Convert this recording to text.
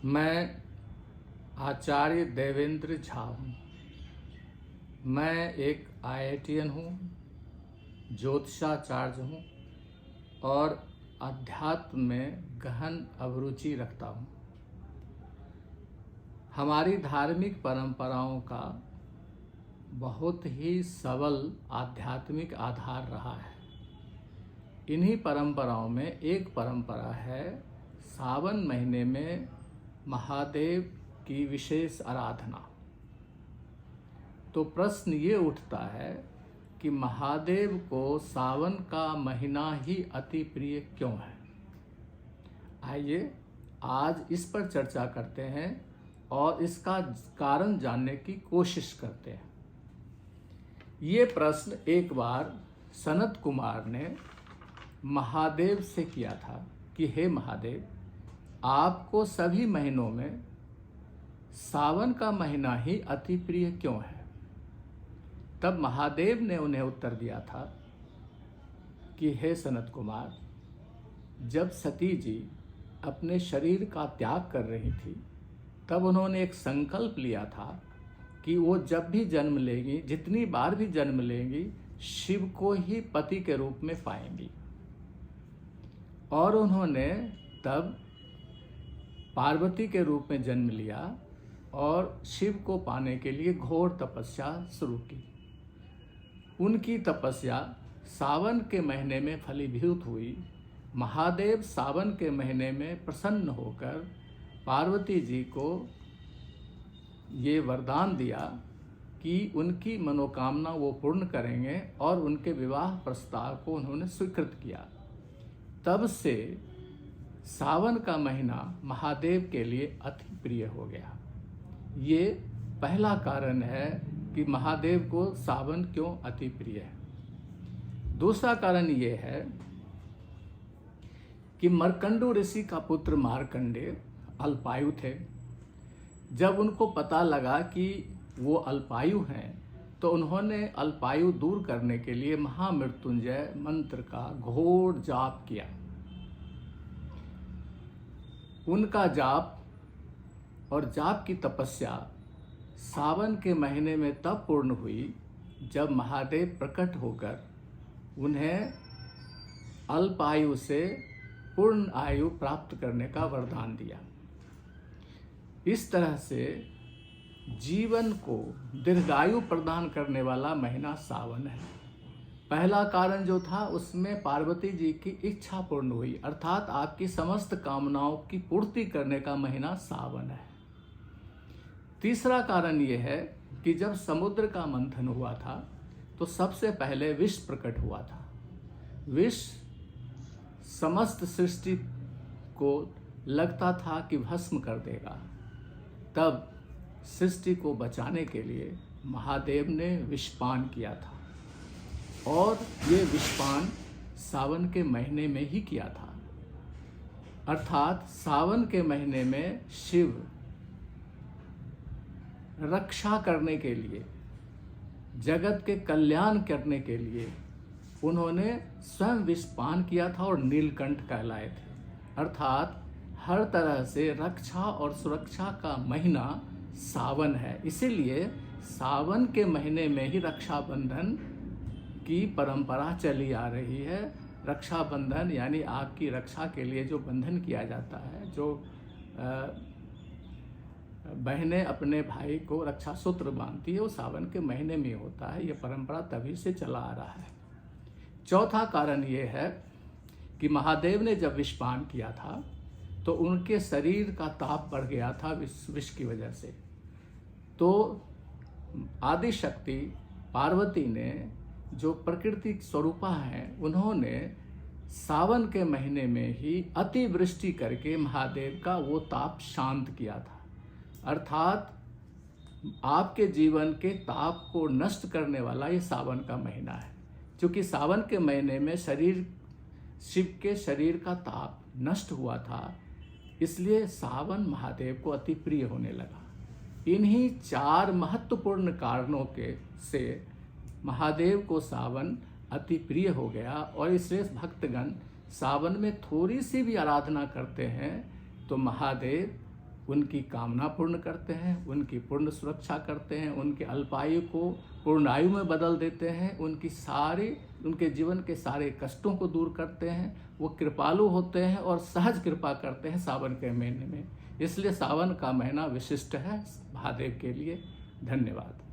मैं आचार्य देवेंद्र झा हूँ। मैं एक IITian हूँ, ज्योतिषाचार्य हूँ और अध्यात्म में गहन अभिरुचि रखता हूँ। हमारी धार्मिक परंपराओं का बहुत ही सबल आध्यात्मिक आधार रहा है। इन्हीं परंपराओं में एक परंपरा है सावन महीने में महादेव की विशेष आराधना। तो प्रश्न ये उठता है कि महादेव को सावन का महीना ही अति प्रिय क्यों है। आइए आज इस पर चर्चा करते हैं और इसका कारण जानने की कोशिश करते हैं। ये प्रश्न एक बार सनत कुमार ने महादेव से किया था कि हे महादेव, आपको सभी महीनों में सावन का महीना ही अति प्रिय क्यों है। तब महादेव ने उन्हें उत्तर दिया था कि हे सनत कुमार, जब सती जी अपने शरीर का त्याग कर रही थी तब उन्होंने एक संकल्प लिया था कि वो जब भी जन्म लेंगी, जितनी बार भी जन्म लेंगी, शिव को ही पति के रूप में पाएंगी। और उन्होंने तब पार्वती के रूप में जन्म लिया और शिव को पाने के लिए घोर तपस्या शुरू की। उनकी तपस्या सावन के महीने में फलीभूत हुई। महादेव सावन के महीने में प्रसन्न होकर पार्वती जी को ये वरदान दिया कि उनकी मनोकामना वो पूर्ण करेंगे और उनके विवाह प्रस्ताव को उन्होंने स्वीकृत किया। तब से सावन का महीना महादेव के लिए अति प्रिय हो गया। ये पहला कारण है कि महादेव को सावन क्यों अति प्रिय है। दूसरा कारण ये है कि मर्कंडू ऋषि का पुत्र मार्कंडेय अल्पायु थे। जब उनको पता लगा कि वो अल्पायु हैं तो उन्होंने अल्पायु दूर करने के लिए महामृत्युंजय मंत्र का घोर जाप किया। उनका जाप और जाप की तपस्या सावन के महीने में तब पूर्ण हुई जब महादेव प्रकट होकर उन्हें अल्पायु से पूर्ण आयु प्राप्त करने का वरदान दिया। इस तरह से जीवन को दीर्घायु प्रदान करने वाला महीना सावन है। पहला कारण जो था उसमें पार्वती जी की इच्छा पूर्ण हुई, अर्थात आपकी समस्त कामनाओं की पूर्ति करने का महीना सावन है। तीसरा कारण ये है कि जब समुद्र का मंथन हुआ था तो सबसे पहले विष प्रकट हुआ था। विष समस्त सृष्टि को लगता था कि भस्म कर देगा। तब सृष्टि को बचाने के लिए महादेव ने विषपान किया था और ये विषपान सावन के महीने में ही किया था। अर्थात सावन के महीने में शिव रक्षा करने के लिए, जगत के कल्याण करने के लिए उन्होंने स्वयं विषपान किया था और नीलकंठ कहलाए थे। अर्थात हर तरह से रक्षा और सुरक्षा का महीना सावन है। इसीलिए सावन के महीने में ही रक्षाबंधन की परंपरा चली आ रही है। रक्षाबंधन यानी आपकी रक्षा के लिए जो बंधन किया जाता है, जो बहनें अपने भाई को रक्षा सूत्र बांधती है, वो सावन के महीने में होता है। ये परंपरा तभी से चला आ रहा है। चौथा कारण ये है कि महादेव ने जब विषपान किया था तो उनके शरीर का ताप बढ़ गया था विष की वजह से। तो आदि शक्ति पार्वती ने, जो प्रकृति स्वरूपा हैं, उन्होंने सावन के महीने में ही अतिवृष्टि करके महादेव का वो ताप शांत किया था। अर्थात आपके जीवन के ताप को नष्ट करने वाला ये सावन का महीना है। क्योंकि सावन के महीने में शिव के शरीर का ताप नष्ट हुआ था, इसलिए सावन महादेव को अति प्रिय होने लगा। इन्हीं चार महत्वपूर्ण कारणों से महादेव को सावन अति प्रिय हो गया। और इसलिए भक्तगण सावन में थोड़ी सी भी आराधना करते हैं तो महादेव उनकी कामना पूर्ण करते हैं, उनकी पूर्ण सुरक्षा करते हैं, उनके अल्पायु को पूर्ण आयु में बदल देते हैं, उनके जीवन के सारे कष्टों को दूर करते हैं। वो कृपालु होते हैं और सहज कृपा करते हैं सावन के महीने में। इसलिए सावन का महीना विशिष्ट है महादेव के लिए। धन्यवाद।